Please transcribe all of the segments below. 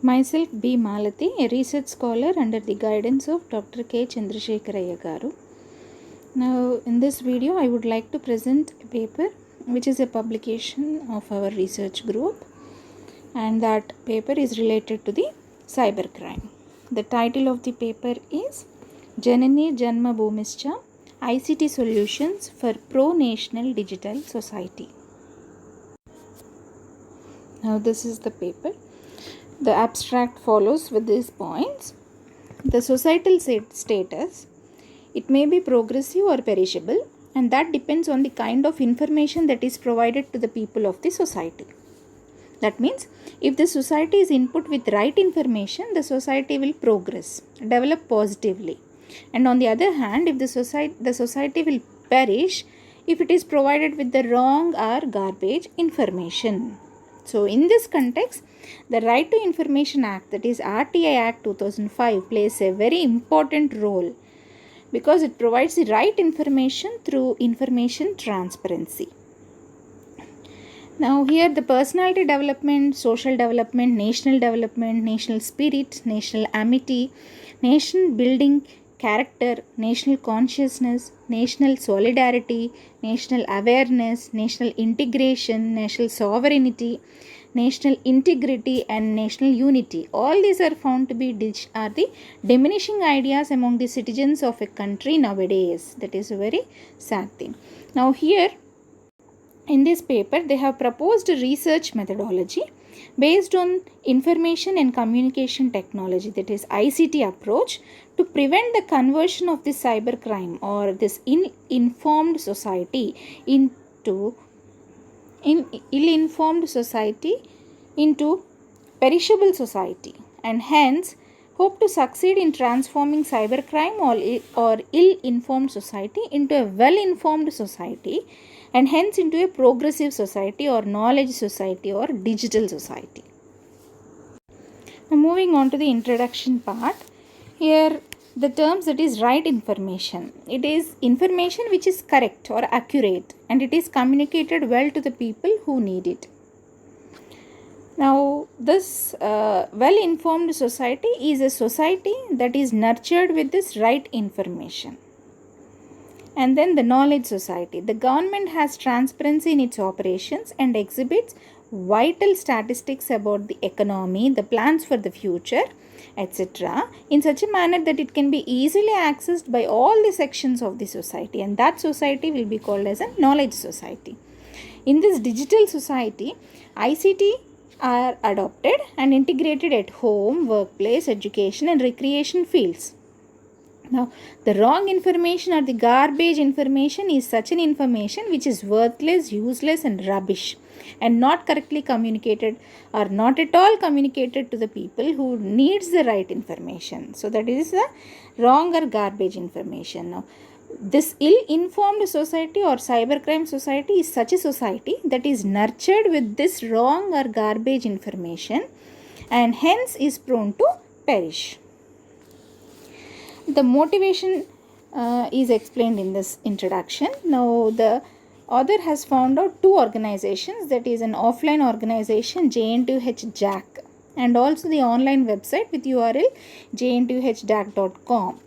Myself B. Malathi, a research scholar under the guidance of Dr. K. Chandrasekharaya Garu. Now, in this video, I would like to present a paper which is a publication of our research group, and that paper is related to the cybercrime. The title of the paper is Jananee janmabhoomischa ICT Solutions for Pro-National Digital Society. Now, this is the paper. The abstract follows with these points. The societal status, it may be progressive or perishable, and that depends on the kind of information that is provided to the people of the society. That means, if the society is input with right information, the society will progress, develop positively. And on the other hand, if the society will perish if it is provided with the wrong or garbage information. So, in this context, the Right to Information Act, that is RTI Act 2005, plays a very important role because it provides the right information through information transparency. Now, here the personality development, social development, national spirit, national amity, nation building character, national consciousness, national solidarity, national awareness, national integration, national sovereignty, national integrity, and national unity. All these are found to be the diminishing ideas among the citizens of a country nowadays. That is a very sad thing. Now here in this paper, they have proposed a research methodology based on information and communication technology, that is ICT approach, to prevent the conversion of this cybercrime or this ill-informed society into perishable society, and hence hope to succeed in transforming cybercrime or ill-informed society into a well-informed society, and hence into a progressive society or knowledge society or digital society. Now, moving on to the introduction part. Here the terms, that is right information. It is information which is correct or accurate, and it is communicated well to the people who need it. Now, this well-informed society is a society that is nurtured with this right information. And then the knowledge society. The government has transparency in its operations and exhibits vital statistics about the economy, the plans for the future, etc., in such a manner that it can be easily accessed by all the sections of the society, and that society will be called as a knowledge society. In this digital society, ICT are adopted and integrated at home, workplace, education, and recreation fields. Now, the wrong information or the garbage information is such an information which is worthless, useless, and rubbish, and not correctly communicated or not at all communicated to the people who needs the right information. So, that is the wrong or garbage information. Now, this ill-informed society or cybercrime society is such a society that is nurtured with this wrong or garbage information, and hence is prone to perish. The motivation is explained in this introduction. Now, the author has found out two organizations, that is an offline organization JN2HJAC, and also the online website with URL jn2hjac.com.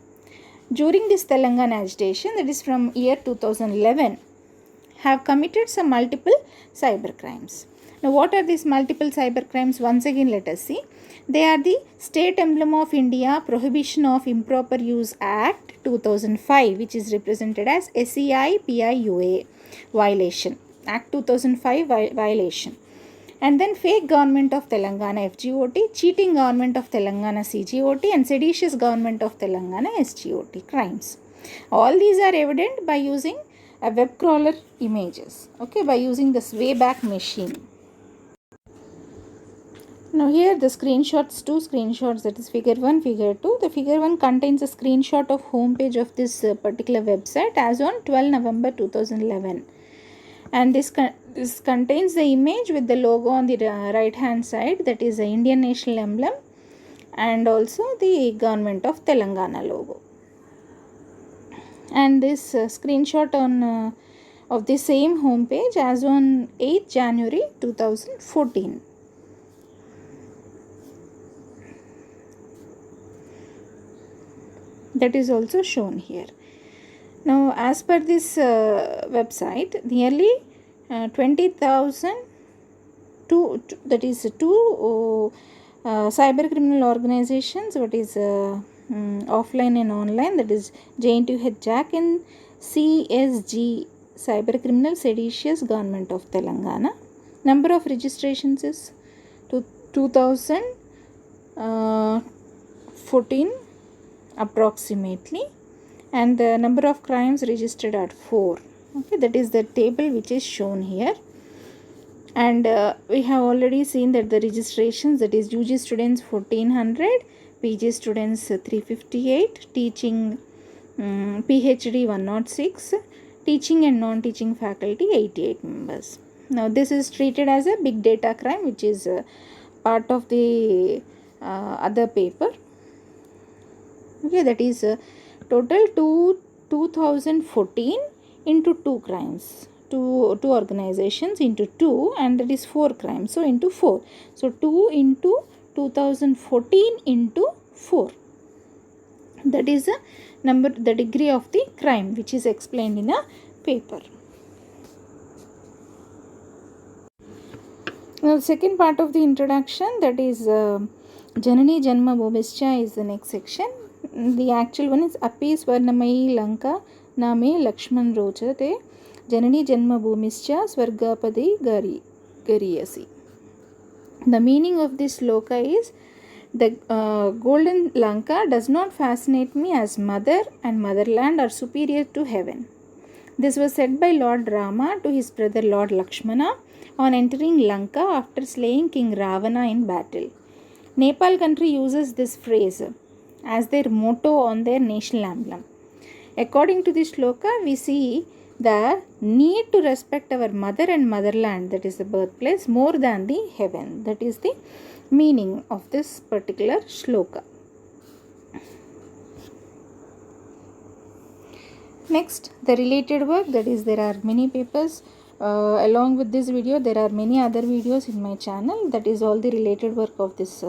During this Telangana agitation, that is from year 2011, have committed some multiple cybercrimes. Now, what are these multiple cybercrimes? Once again, let us see. They are the State Emblem of India Prohibition of Improper Use Act 2005, which is represented as SEI PIUA violation, Act 2005 violation. And then fake government of Telangana FGOT, cheating government of Telangana CGOT, and seditious government of Telangana SGOT crimes. All these are evident by using a web crawler images, by using this Wayback Machine. Now, here the screenshots, two screenshots, that is figure 1, figure 2. The figure 1 contains a screenshot of homepage of this particular website as on 12 November 2011. And this contains the image with the logo on the right hand side, that is the Indian national emblem, and also the government of Telangana logo. And this screenshot of the same homepage as on 8 January 2014. That is also shown here. Now, as per this website, nearly 20,000 that is two cyber criminal organizations, what is offline and online, that is JNTU Jack and CSG, Cyber Criminal Seditious Government of Telangana. Number of registrations is 2014 approximately, and the number of crimes registered are 4. Okay, that is the table which is shown here. And we have already seen that the registrations, that is UG students 1400, PG students 358, teaching PhD 106, teaching and non-teaching faculty 88 members. Now this is treated as a big data crime, which is part of the other paper. Okay, that is total 2014 into 2 crimes. Two organizations into 2, and that is 4 crimes, so into 4. So 2 into 2014 into 4, that is the number, the degree of the crime, which is explained in a paper. Now the second part of the introduction, that is Jananee janmabhoomischa, is the next section. The actual one is Api Swarnamayi Lanka Name Lakshman Rochate Jananee janmabhoomischa Swargapadi Gariyasi. The meaning of this sloka is, the golden Lanka does not fascinate me as mother and motherland are superior to heaven. This was said by Lord Rama to his brother Lord Lakshmana on entering Lanka after slaying King Ravana in battle. Nepal country uses this phrase as their motto on their national emblem. According to this shloka, we see the need to respect our mother and motherland, that is the birthplace, more than the heaven. That is the meaning of this particular shloka. Next, the related work, that is there are many papers. Along with this video, there are many other videos in my channel. That is all the related work of this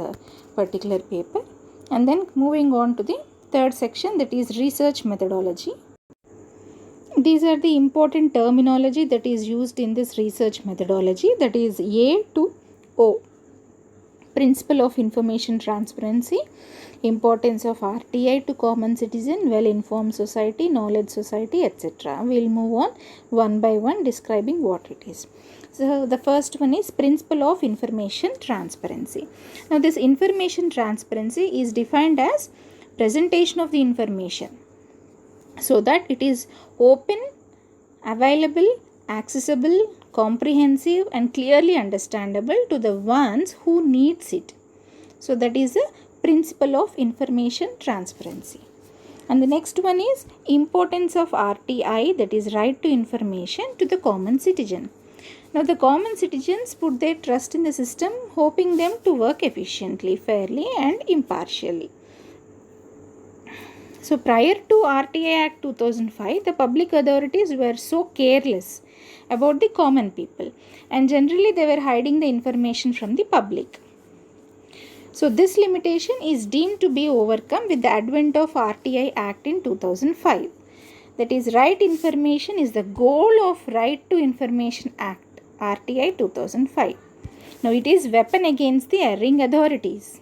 particular paper. And then moving on to the third section, that is research methodology. These are the important terminology that is used in this research methodology, that is A to O. Principle of information transparency, importance of RTI to common citizen, well-informed society, knowledge society, etc. We will move on one by one describing what it is. So the first one is principle of information transparency. Now this information transparency is defined as presentation of the information so that it is open, available, accessible, comprehensive and clearly understandable to the ones who needs it. So that is a principle of information transparency. And the next one is importance of RTI, that is right to information, to the common citizen. Now the common citizens put their trust in the system, hoping them to work efficiently, fairly and impartially. So prior to RTI Act 2005, the public authorities were so careless about the common people, and generally they were hiding the information from the public. So this limitation is deemed to be overcome with the advent of RTI Act in 2005. That is, right information is the goal of Right to Information Act, RTI 2005. Now it is weapon against the erring authorities.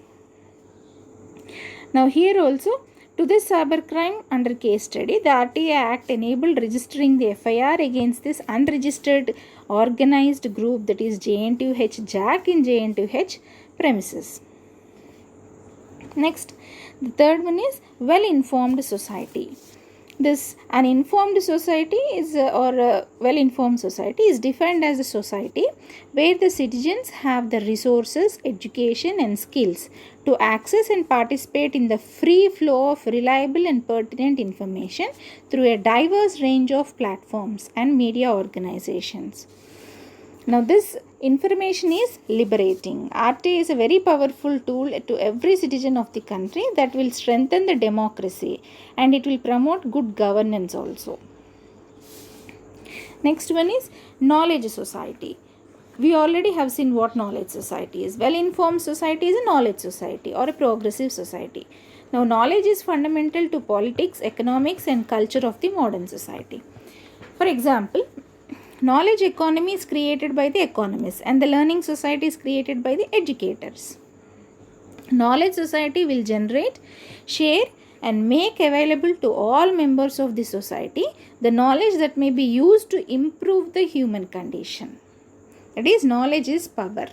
Now here also, to this cybercrime under case study, the RTI Act enabled registering the FIR against this unregistered organized group, that is JNTU Jack in JNTU premises. Next, the third one is well-informed society. This an informed society is well-informed society is defined as a society where the citizens have the resources, education and skills to access and participate in the free flow of reliable and pertinent information through a diverse range of platforms and media organizations. Now this information is liberating. RTI is a very powerful tool to every citizen of the country that will strengthen the democracy and it will promote good governance also. Next one is knowledge society. We already have seen what knowledge society is. Well-informed society is a knowledge society or a progressive society. Now, knowledge is fundamental to politics, economics, and culture of the modern society. For example, knowledge economy is created by the economists and the learning society is created by the educators. Knowledge society will generate, share, and make available to all members of the society the knowledge that may be used to improve the human condition. That is, knowledge is power.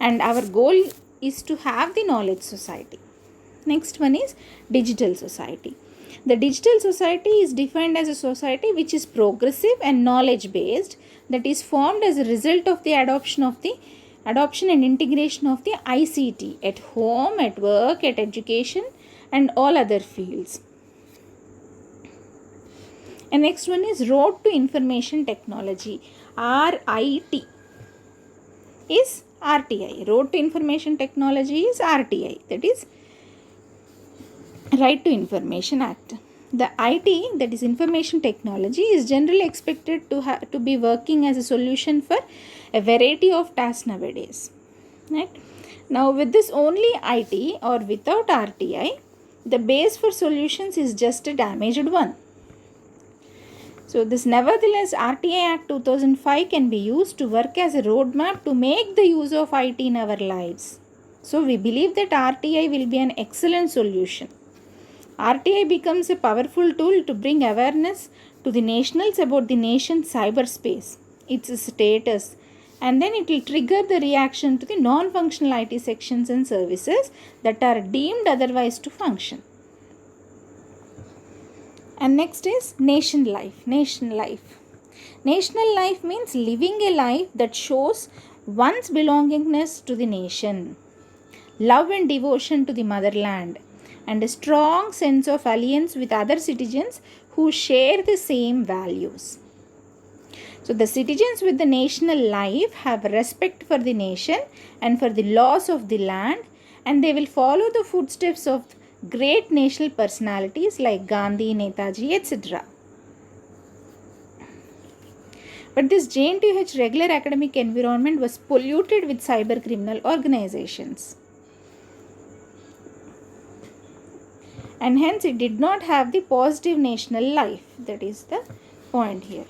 And our goal is to have the knowledge society. Next one is digital society. The digital society is defined as a society which is progressive and knowledge based, that is formed as a result of the adoption and integration of the ICT at home, at work, at education, and all other fields. And next one is Road to Information Technology, RIT is RTI. Road to Information Technology is RTI, that is Right to Information Act. The IT, that is Information Technology, is generally expected to be working as a solution for a variety of tasks nowadays. Right? Now, with this only IT or without RTI, the base for solutions is just a damaged one. So, this nevertheless RTI Act 2005 can be used to work as a roadmap to make the use of IT in our lives. So, we believe that RTI will be an excellent solution. RTI becomes a powerful tool to bring awareness to the nationals about the nation's cyberspace, its status, and then it will trigger the reaction to the non-functional IT sections and services that are deemed otherwise to function. And next is nation life. National life means living a life that shows one's belongingness to the nation, love and devotion to the motherland, and a strong sense of alliance with other citizens who share the same values. So, the citizens with the national life have respect for the nation and for the laws of the land, and they will follow the footsteps of great national personalities like Gandhi, Netaji, etc. But this JNTUH regular academic environment was polluted with cyber criminal organizations. And hence it did not have the positive national life. That is the point here.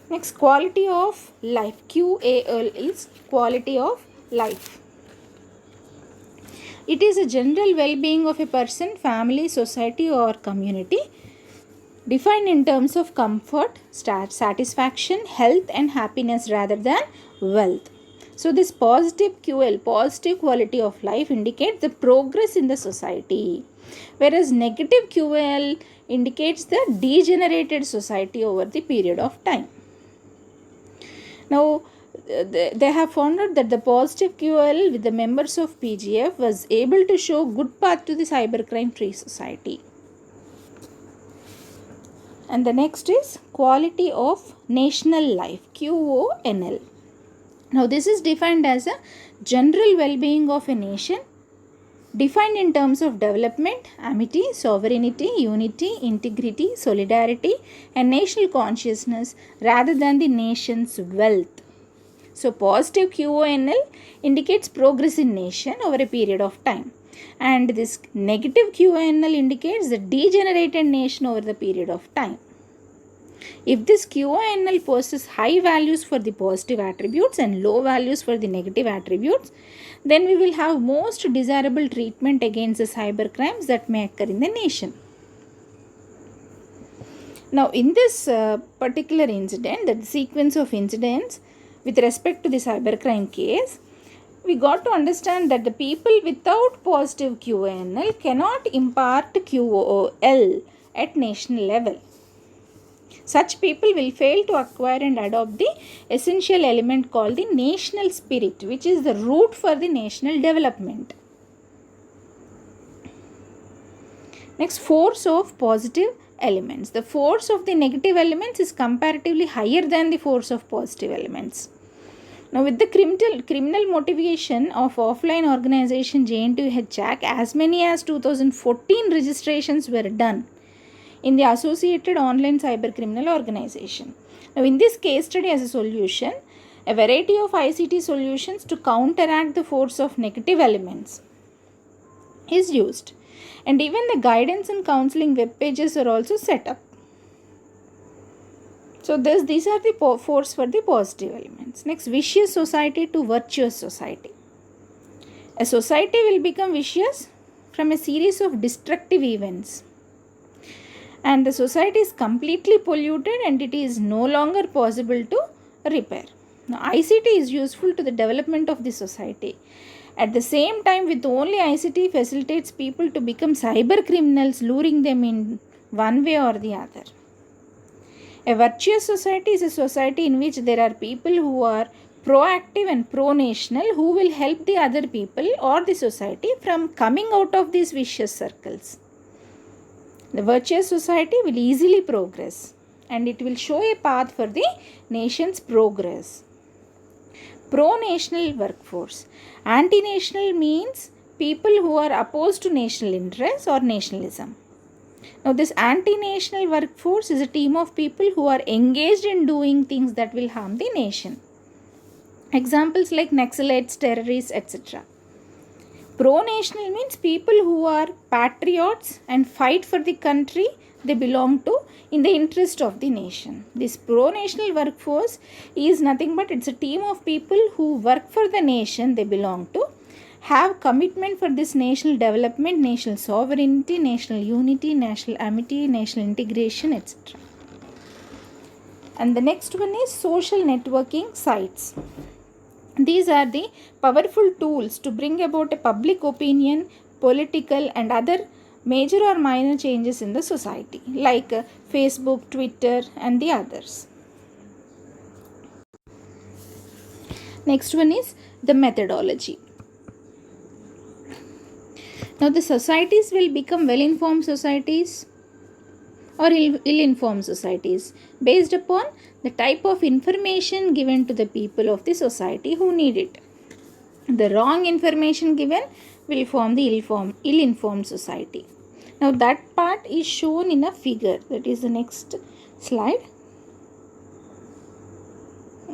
Next, quality of life. QAL is quality of life. It is a general well-being of a person, family, society, or community, defined in terms of comfort, satisfaction, health, and happiness rather than wealth. So, this positive QL, positive quality of life, indicates the progress in the society, whereas negative QL indicates the degenerated society over the period of time. Now, they have found out that the positive QL with the members of PGF was able to show good path to the cybercrime free society. And the next is quality of national life, QONL. Now, this is defined as a general well-being of a nation, defined in terms of development, amity, sovereignty, unity, integrity, solidarity, and national consciousness rather than the nation's wealth. So, positive QONL indicates progress in nation over a period of time, and this negative QONL indicates the degenerated nation over the period of time. If this QONL possesses high values for the positive attributes and low values for the negative attributes, then we will have most desirable treatment against the cyber crimes that may occur in the nation. Now, in this particular incident, the sequence of incidents with respect to the cybercrime case, we got to understand that the people without positive QONL cannot impart QOL at national level. Such people will fail to acquire and adopt the essential element called the national spirit, which is the root for the national development. Next, force of positive elements. The force of the negative elements is comparatively higher than the force of positive elements. Now, with the criminal motivation of offline organization JNTUH, as many as 2014 registrations were done in the associated online cyber criminal organization. Now, in this case study as a solution, a variety of ICT solutions to counteract the force of negative elements is used. And even the guidance and counseling web pages are also set up. So these are the force for the positive elements. Next, vicious society to virtuous society. A society will become vicious from a series of destructive events, and the society is completely polluted and it is no longer possible to repair. Now, ICT is useful to the development of the society. At the same time, with only ICT facilitates people to become cyber criminals, luring them in one way or the other. A virtuous society is a society in which there are people who are proactive and pronational, who will help the other people or the society from coming out of these vicious circles. The virtuous society will easily progress and it will show a path for the nation's progress. Pro-national workforce. Anti-national means people who are opposed to national interests or nationalism. Now, this anti-national workforce is a team of people who are engaged in doing things that will harm the nation. Examples like Naxalites, terrorists, etc. Pro-national means people who are patriots and fight for the country they belong to in the interest of the nation. This pro-national workforce is nothing but it's a team of people who work for the nation they belong to, have commitment for this national development, national sovereignty, national unity, national amity, national integration, etc. And the next one is social networking sites. These are the powerful tools to bring about a public opinion, political and other major or minor changes in the society, like Facebook, Twitter and the others. Next one is the methodology. Now, the societies will become well-informed societies or ill-informed societies based upon the type of information given to the people of the society who need it. The wrong information given will form the ill-informed society. Now, that part is shown in a figure. That is the next slide.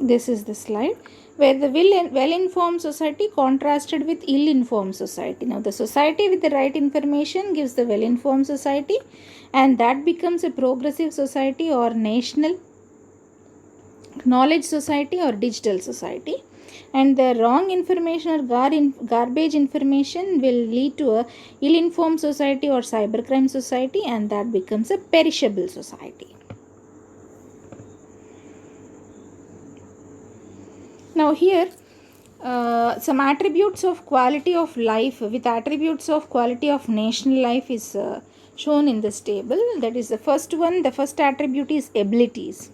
This is the slide where the well-informed society contrasted with ill-informed society. Now, the society with the right information gives the well-informed society, and that becomes a progressive society or national knowledge society or digital society. And the wrong information or garbage information will lead to a ill-informed society or cybercrime society, and that becomes a perishable society. Now here some attributes of quality of life with attributes of quality of national life is shown in this table. That is the first one. The first attribute is abilities.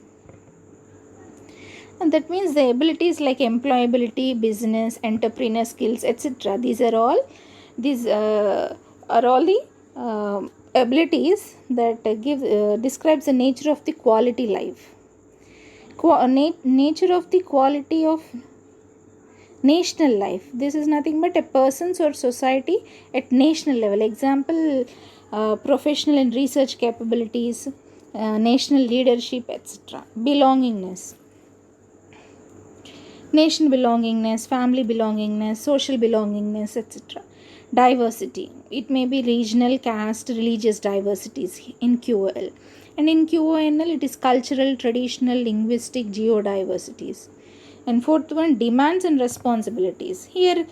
And that means the abilities like employability, business, entrepreneur skills, etc. These are all the abilities that describes the nature of the quality life. Nature of the quality of national life. This is nothing but a person's or society at national level. Example, professional and research capabilities, national leadership, etc. Belongingness. Nation belongingness, family belongingness, social belongingness, etc. Diversity. It may be regional, caste, religious diversities in QOL. And in QONL, it is cultural, traditional, linguistic, geodiversities. And fourth one, demands and responsibilities. Here,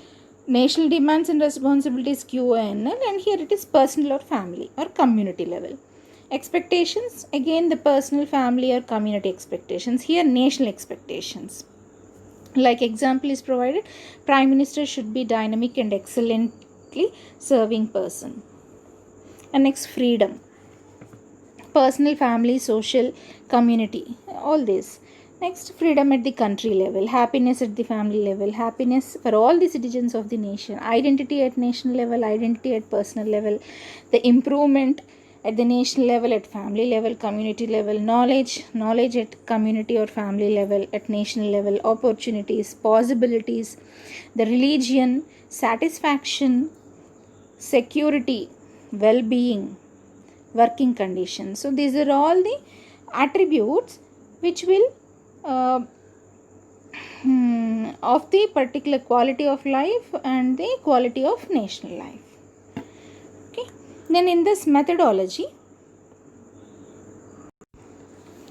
national demands and responsibilities QONL, and here it is personal or family or community level. Expectations, again the personal, family or community expectations. Here, national expectations. Like example is provided, Prime Minister should be dynamic and excellently serving person. And next, freedom. Personal, family, social, community, all this. Next, freedom at the country level, happiness at the family level, happiness for all the citizens of the nation, identity at national level, identity at personal level, the improvement at the national level, at family level, community level, knowledge at community or family level, at national level, opportunities, possibilities, the religion, satisfaction, security, well-being, working conditions. So these are all the attributes which will of the particular quality of life and the quality of national life. Okay. Then in this methodology,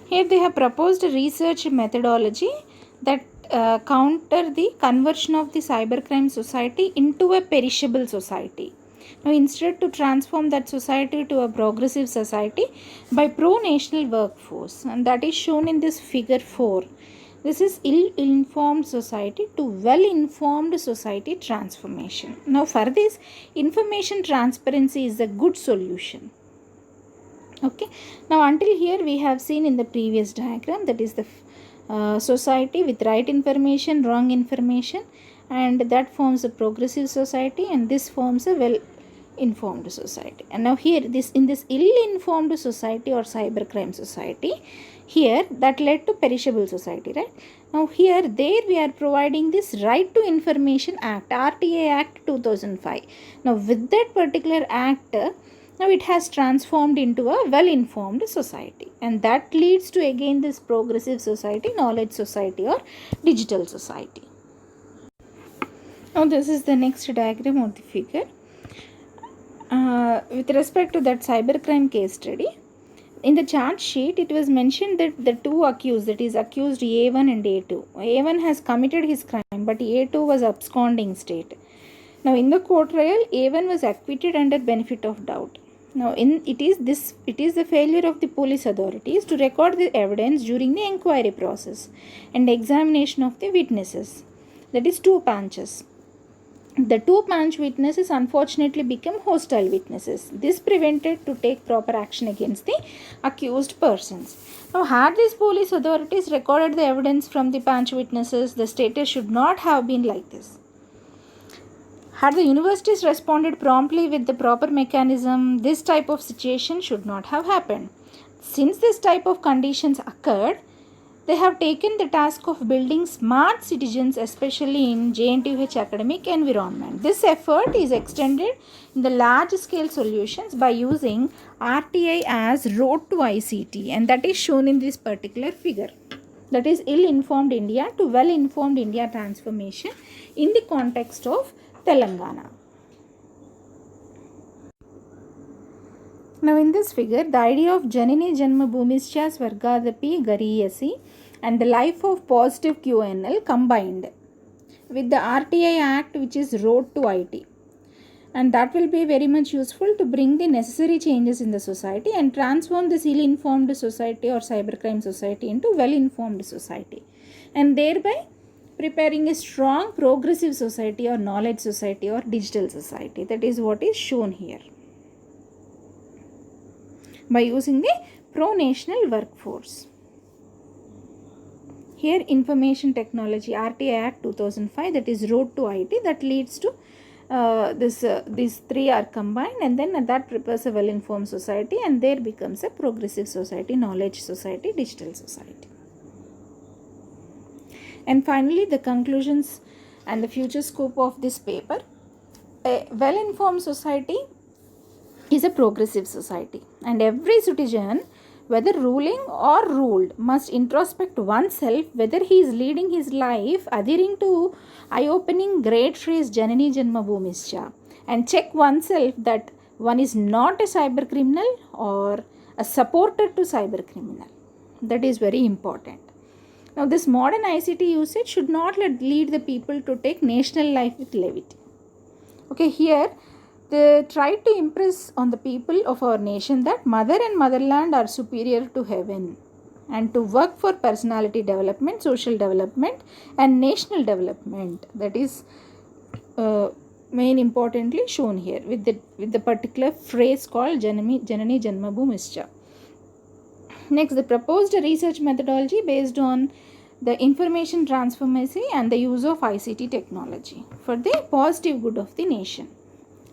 here they have proposed a research methodology that counter the conversion of the cybercrime society into a perishable society. Now, instead to transform that society to a progressive society by pro-national workforce, and that is shown in this figure 4. This is ill-informed society to well-informed society transformation. Now, for this, information transparency is a good solution. Okay. Now, until here we have seen in the previous diagram, that is the society with right information, wrong information, and that forms a progressive society, and this forms a well-informed society. And now here, in this ill-informed society or cybercrime society, here that led to perishable society, right? Now here, there we are providing this Right to Information Act, RTA Act 2005. Now with that particular act, now it has transformed into a well-informed society, and that leads to again this progressive society, knowledge society or digital society. Now this is the next diagram of the figure. With respect to that cybercrime case study, in the chart sheet it was mentioned that the two accused, that is accused A1 and A2. A1 has committed his crime, but A2 was absconding state. Now in the court trial, A1 was acquitted under benefit of doubt. Now, it is the failure of the police authorities to record the evidence during the inquiry process and examination of the witnesses. That is two panches. The two panch witnesses unfortunately became hostile witnesses. This prevented to take proper action against the accused persons. Now, had these police authorities recorded the evidence from the panch witnesses, the status should not have been like this. Had the universities responded promptly with the proper mechanism, this type of situation should not have happened. Since this type of conditions occurred, they have taken the task of building smart citizens, especially in JNTUH academic environment. This effort is extended in the large-scale solutions by using RTI as road to ICT, and that is shown in this particular figure. That is ill-informed India to well-informed India transformation in the context of Telangana. Now in this figure, the idea of Jananee janmabhoomischa Swargadapi Gariyasi and the life of positive QNL combined with the RTI Act, which is Road to IT. And that will be very much useful to bring the necessary changes in the society and transform this ill-informed society or cybercrime society into well-informed society, and thereby preparing a strong progressive society or knowledge society or digital society. That is what is shown here by using the pro-national workforce. Here information technology RTI Act 2005, that is road to IT, that leads to these three are combined, and then that prepares a well-informed society, and there becomes a progressive society, knowledge society, digital society. And finally, the conclusions and the future scope of this paper. A well-informed society is a progressive society, and every citizen, whether ruling or ruled, must introspect oneself whether he is leading his life adhering to eye-opening great phrase Jananee janmabhoomischa, and check oneself that one is not a cyber criminal or a supporter to cyber criminal. That is very important. Now, this modern ICT usage should not lead the people to take national life with levity. Okay, here they try to impress on the people of our nation that mother and motherland are superior to heaven, and to work for personality development, social development and national development. That is main importantly shown here with the particular phrase called Jananee janmabhoomischa. Next, the proposed research methodology based on the information transformacy and the use of ICT technology for the positive good of the nation.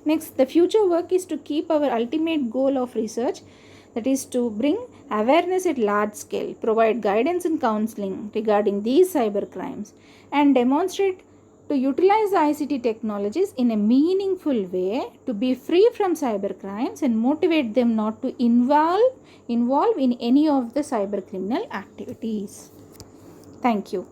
Next, the future work is to keep our ultimate goal of research, that is to bring awareness at large scale, provide guidance and counseling regarding these cyber crimes, and demonstrate to utilize the ICT technologies in a meaningful way to be free from cyber crimes and motivate them not to involve in any of the cyber criminal activities. Thank you.